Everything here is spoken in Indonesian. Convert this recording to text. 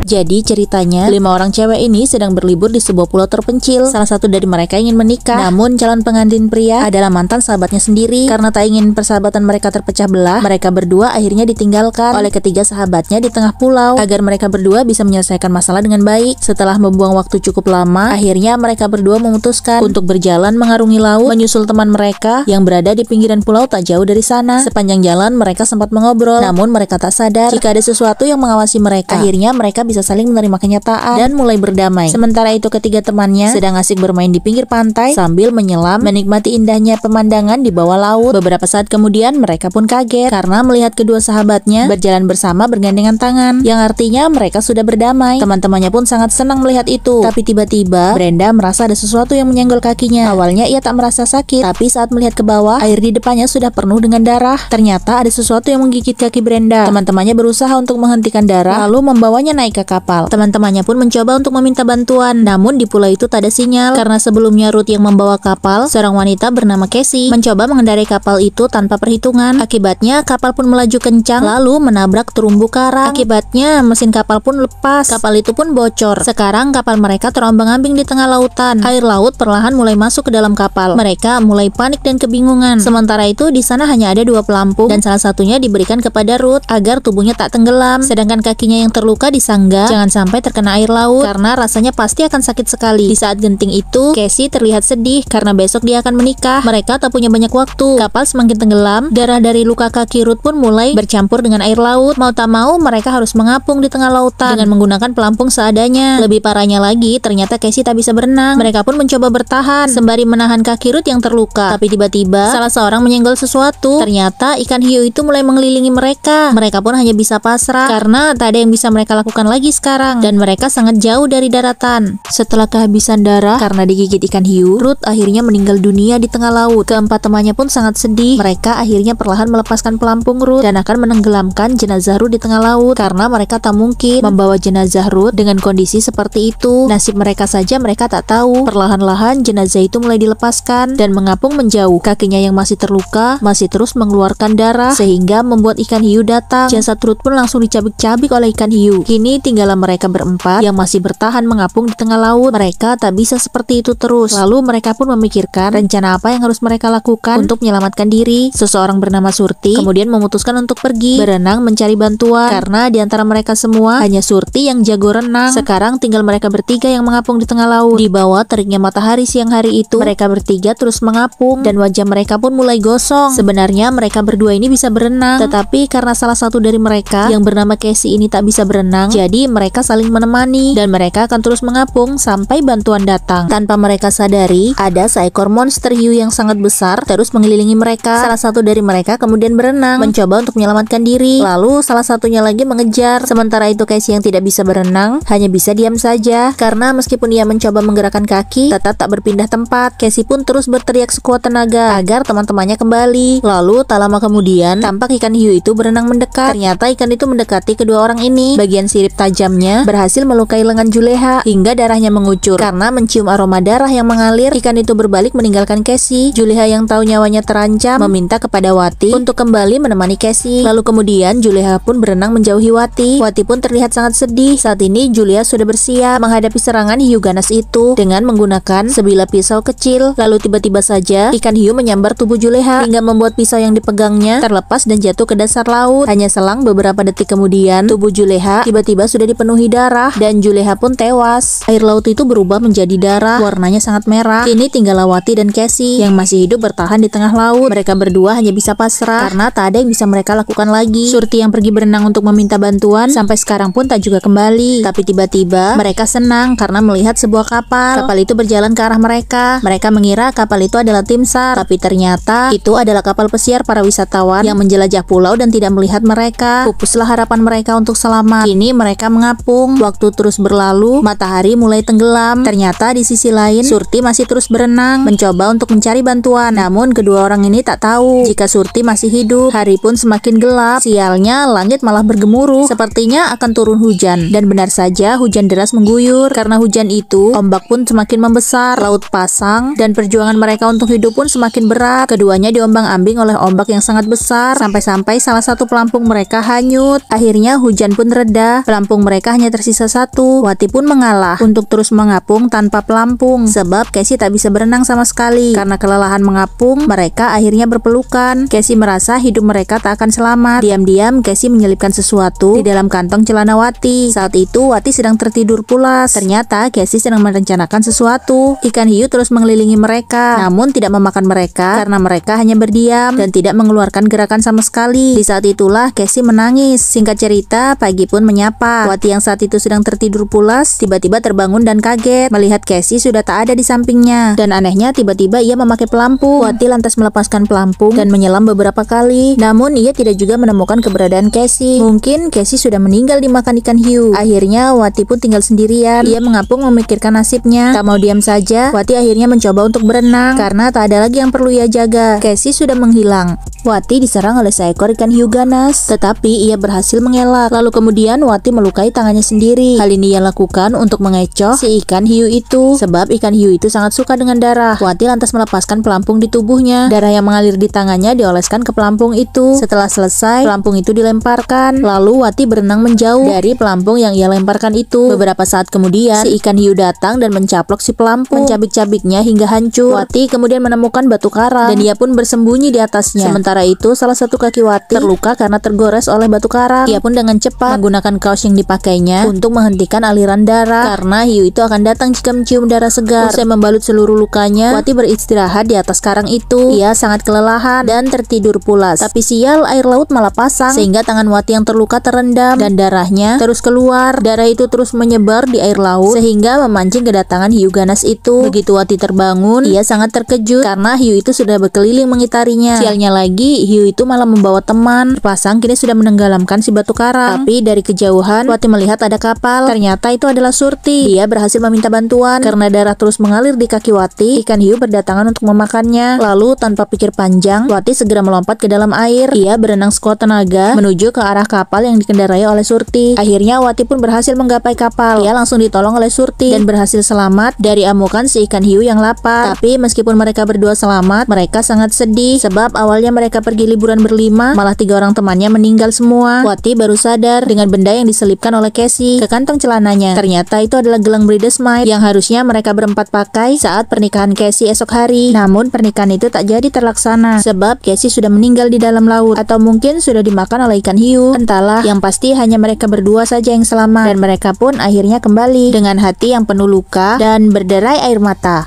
Jadi ceritanya, 5 orang cewek ini sedang berlibur di sebuah pulau terpencil. Salah satu dari mereka ingin menikah, namun calon pengantin pria adalah mantan sahabatnya sendiri. Karena tak ingin persahabatan mereka terpecah belah, mereka berdua akhirnya ditinggalkan oleh ketiga sahabatnya di tengah pulau agar mereka berdua bisa menyelesaikan masalah dengan baik. Setelah membuang waktu cukup lama, akhirnya mereka berdua memutuskan untuk berjalan mengarungi laut menyusul teman mereka yang berada di pinggiran pulau tak jauh dari sana. Sepanjang jalan mereka sempat mengobrol, namun mereka tak sadar jika ada sesuatu yang mengawasi mereka. Akhirnya mereka bisa saling menerima kenyataan dan mulai berdamai. Sementara itu ketiga temannya sedang asik bermain di pinggir pantai sambil menyelam menikmati indahnya pemandangan di bawah laut. Beberapa saat kemudian mereka pun kaget karena melihat kedua sahabatnya berjalan bersama bergandengan tangan, yang artinya mereka sudah berdamai. Teman-temannya pun sangat senang melihat itu. Tapi tiba-tiba Brenda merasa ada sesuatu yang menyenggol kakinya. Awalnya ia tak merasa sakit, tapi saat melihat ke bawah, air di depannya sudah penuh dengan darah. Ternyata ada sesuatu yang menggigit kaki Brenda. Teman-temannya berusaha untuk menghentikan darah lalu membawanya naik ke kapal. Teman-temannya pun mencoba untuk meminta bantuan, namun di pulau itu tak ada sinyal karena sebelumnya Ruth yang membawa kapal, seorang wanita bernama Casey, mencoba mengendarai kapal itu tanpa perhitungan. Akibatnya kapal pun melaju kencang lalu menabrak terumbu karang. Akibatnya mesin kapal pun lepas. Kapal itu pun bocor. Sekarang kapal mereka terombang-ambing di tengah lautan. Air laut perlahan mulai masuk ke dalam kapal. Mereka mulai panik dan kebingungan. Sementara itu di sana hanya ada 2 pelampung dan salah satunya diberikan kepada Ruth agar tubuhnya tak tenggelam, sedangkan kakinya yang terluka disangga jangan sampai terkena air laut karena rasanya pasti akan sakit sekali. Di saat genting itu, Casey terlihat sedih karena besok dia akan menikah. Mereka tak punya banyak waktu. Kapal semakin tenggelam, darah dari luka kaki Ruth pun mulai bercampur dengan air laut. Mau tak mau, mereka harus mengapung di tengah lautan dengan menggunakan pelampung seadanya. Lebih parahnya lagi, ternyata Casey tak bisa berenang. Mereka pun mencoba bertahan sembari menahan kaki Ruth yang terluka. Tapi tiba-tiba, salah seorang menyenggol sesuatu. Ternyata ikan hiu itu mulai mengelilingi mereka. Mereka pun hanya bisa pasrah karena tak ada yang bisa mereka lakukan lagi sekarang, dan mereka sangat jauh dari daratan. Setelah kehabisan darah karena digigit ikan hiu, Ruth akhirnya meninggal dunia di tengah laut. Keempat temannya pun sangat sedih. Mereka akhirnya perlahan melepaskan pelampung Ruth dan akan menenggelamkan jenazah Ruth di tengah laut karena mereka tak mungkin membawa jenazah Ruth dengan kondisi seperti itu. Nasib mereka saja mereka tak tahu. Perlahan-lahan jenazah itu mulai dilepaskan dan mengapung menjauh. Kakinya yang masih terluka masih terus mengeluarkan darah sehingga membuat ikan hiu datang. Jasad Ruth pun langsung dicabik-cabik oleh ikan hiu. Kini tinggallah mereka berempat yang masih bertahan mengapung di tengah laut. Mereka tak bisa seperti itu terus. Lalu mereka pun memikirkan rencana apa yang harus mereka lakukan untuk menyelamatkan diri. Seseorang bernama Surti kemudian memutuskan untuk pergi berenang mencari bantuan karena di antara mereka semua hanya Surti yang jago renang. Sekarang tinggal mereka bertiga yang mengapung di tengah laut. Di bawah teriknya matahari siang hari itu, mereka bertiga terus mengapung dan wajah mereka pun mulai gosong. Sebenarnya mereka berdua ini bisa berenang, tetapi karena salah satu dari mereka yang bernama Casey ini tak bisa berenang, jadi mereka saling menemani dan mereka akan terus mengapung sampai bantuan datang. Tanpa mereka sadari, ada seekor monster hiu yang sangat besar terus mengelilingi mereka. Salah satu dari mereka kemudian berenang mencoba untuk menyelamatkan diri, lalu salah satunya lagi mengejar. Sementara itu Casey yang tidak bisa berenang hanya bisa diam saja karena meskipun ia mencoba menggerakkan kaki tetap tak berpindah tempat. Casey pun terus berteriak sekuat tenaga agar teman-temannya kembali. Lalu tak lama kemudian tampak ikan hiu itu berenang mendekat. Ternyata ikan itu mendekati kedua orang ini. Bagian sirip tajamnya berhasil melukai lengan Juleha hingga darahnya mengucur. Karena mencium aroma darah yang mengalir, ikan itu berbalik meninggalkan Casey. Juleha yang tahu nyawanya terancam meminta kepada Wati untuk kembali menemani Casey. Lalu kemudian Juleha pun berenang menjauhi Wati. Wati pun terlihat sangat sedih. Saat ini Julia sudah bersiap menghadapi serangan hiu ganas itu dengan menggunakan sebilah pisau kecil. Lalu tiba-tiba saja ikan hiu menyambar tubuh Juleha hingga membuat pisau yang dipegangnya terlepas dan jatuh ke dasar laut. Hanya selang beberapa detik kemudian, tubuh Juleha tiba-tiba sudah dipenuhi darah dan Juleha pun tewas. Air laut itu berubah menjadi darah, warnanya sangat merah. Kini tinggal Wati dan Casey yang masih hidup bertahan di tengah laut. Mereka berdua hanya bisa pasrah karena tak ada yang bisa mereka lakukan lagi. Surti yang pergi berenang untuk meminta bantuan sampai sekarang pun tak juga kembali. Tapi tiba-tiba mereka senang karena melihat sebuah kapal. Kapal itu berjalan ke arah mereka. Mereka mengira kapal itu adalah tim SAR, tapi ternyata itu adalah kapal pesiar para wisatawan yang menjelajah pulau dan tidak melihat mereka. Pupuslah harapan mereka untuk selamat. Kini mereka mengapung. Waktu terus berlalu, matahari mulai tenggelam. Ternyata di sisi lain, Surti masih terus berenang, mencoba untuk mencari bantuan. Namun kedua orang ini tak tahu jika Surti masih hidup. Hari pun semakin gelap. Sialnya, langit malah bergemuruh. Sepertinya akan turun hujan. Dan benar saja, hujan deras mengguyur. Karena hujan itu, ombak pun semakin membesar, laut pasang, dan perjuangan mereka untuk hidup pun semakin berat. Keduanya diombang-ambing oleh ombak yang sangat besar, sampai-sampai salah satu pelampung mereka hanyut. Akhirnya hujan pun reda, pelampung mereka hanya tersisa satu. Wati pun mengalah untuk terus mengapung tanpa pelampung, sebab Casey tak bisa berenang sama sekali. Karena kelelahan mengapung, mereka akhirnya berpelukan. Casey merasa hidup mereka tak akan selamat. Diam-diam Casey menyelipkan sesuatu di dalam kantong celana Wati. Saat itu Wati sedang tertidur pulas. Ternyata Casey sedang merencanakan sesuatu. Ikan hiu terus mengelilingi mereka, namun tidak memakan mereka karena mereka hanya berdiam dan tidak mengeluarkan gerakan sama sekali. Di saat itulah Casey menangis. Singkat cerita, pagi pun menyapa. Wati yang saat itu sedang tertidur pulas tiba-tiba terbangun dan kaget melihat Casey sudah tak ada di sampingnya. Dan anehnya tiba-tiba ia memakai pelampung. Wati lantas melepaskan pelampung dan menyelam beberapa kali. Namun ia tidak juga menemukan keberadaan Casey. Mungkin Casey sudah meninggal dimakan ikan hiu. Akhirnya Wati pun tinggal sendirian. Ia mengapung memikirkan nasibnya. Tak mau diam saja, Wati akhirnya mencoba untuk berenang karena tak ada lagi yang perlu ia jaga. Casey sudah menghilang. Wati diserang oleh seekor ikan hiu ganas, tetapi ia berhasil mengelak. Lalu kemudian Wati melukai tangannya sendiri. Hal ini ia lakukan untuk mengecoh si ikan hiu itu, sebab ikan hiu itu sangat suka dengan darah. Wati lantas melepaskan pelampung di tubuhnya. Darah yang mengalir di tangannya dioleskan ke pelampung itu. Setelah selesai, pelampung itu dilemparkan. Lalu Wati berenang menjauh dari pelampung yang ia lemparkan itu. Beberapa saat kemudian, si ikan hiu datang dan mencaplok si pelampung, mencabik-cabiknya hingga hancur. Wati kemudian menemukan batu karang dan ia pun bersembunyi di atasnya. Sementara itu, salah satu kaki Wati terluka karena tergores oleh batu karang. Ia pun dengan cepat menggunakan kaos yang dipakainya untuk menghentikan aliran darah, karena hiu itu akan datang jika mencium darah segar. Usai membalut seluruh lukanya, Wati beristirahat di atas karang itu. Ia sangat kelelahan dan tertidur pulas. Tapi sial, air laut malah pasang, sehingga tangan Wati yang terluka terendam dan darahnya terus keluar. Darah itu terus menyebar di air laut sehingga memancing kedatangan hiu ganas itu. Begitu Wati terbangun, ia sangat terkejut karena hiu itu sudah berkeliling mengitarinya. Sialnya lagi, hiu itu malah membawa teman. Pasang kini sudah menenggelamkan si batu karang. Tapi dari kejauhan, Wati melihat ada kapal. Ternyata itu adalah Surti. Dia berhasil meminta bantuan. Karena darah terus mengalir di kaki Wati, ikan hiu berdatangan untuk memakannya. Lalu tanpa pikir panjang, Wati segera melompat ke dalam air. Ia berenang sekuat tenaga menuju ke arah kapal yang dikendarai oleh Surti. Akhirnya Wati pun berhasil menggapai kapal. Ia langsung ditolong oleh Surti dan berhasil selamat dari amukan si ikan hiu yang lapar. Tapi meskipun mereka berdua selamat, mereka sangat sedih sebab awalnya mereka pergi liburan berlima, malah 3 orang temannya meninggal semua. Wati baru sadar dengan benda yang diselipkan oleh Casey ke kantong celananya. Ternyata itu adalah gelang bridesmaid yang harusnya mereka berempat pakai saat pernikahan Casey esok hari. Namun pernikahan itu tak jadi terlaksana sebab Casey sudah meninggal di dalam laut, atau mungkin sudah dimakan oleh ikan hiu. Entahlah, yang pasti hanya mereka berdua saja yang selamat, dan mereka pun akhirnya kembali dengan hati yang penuh luka dan berderai air mata.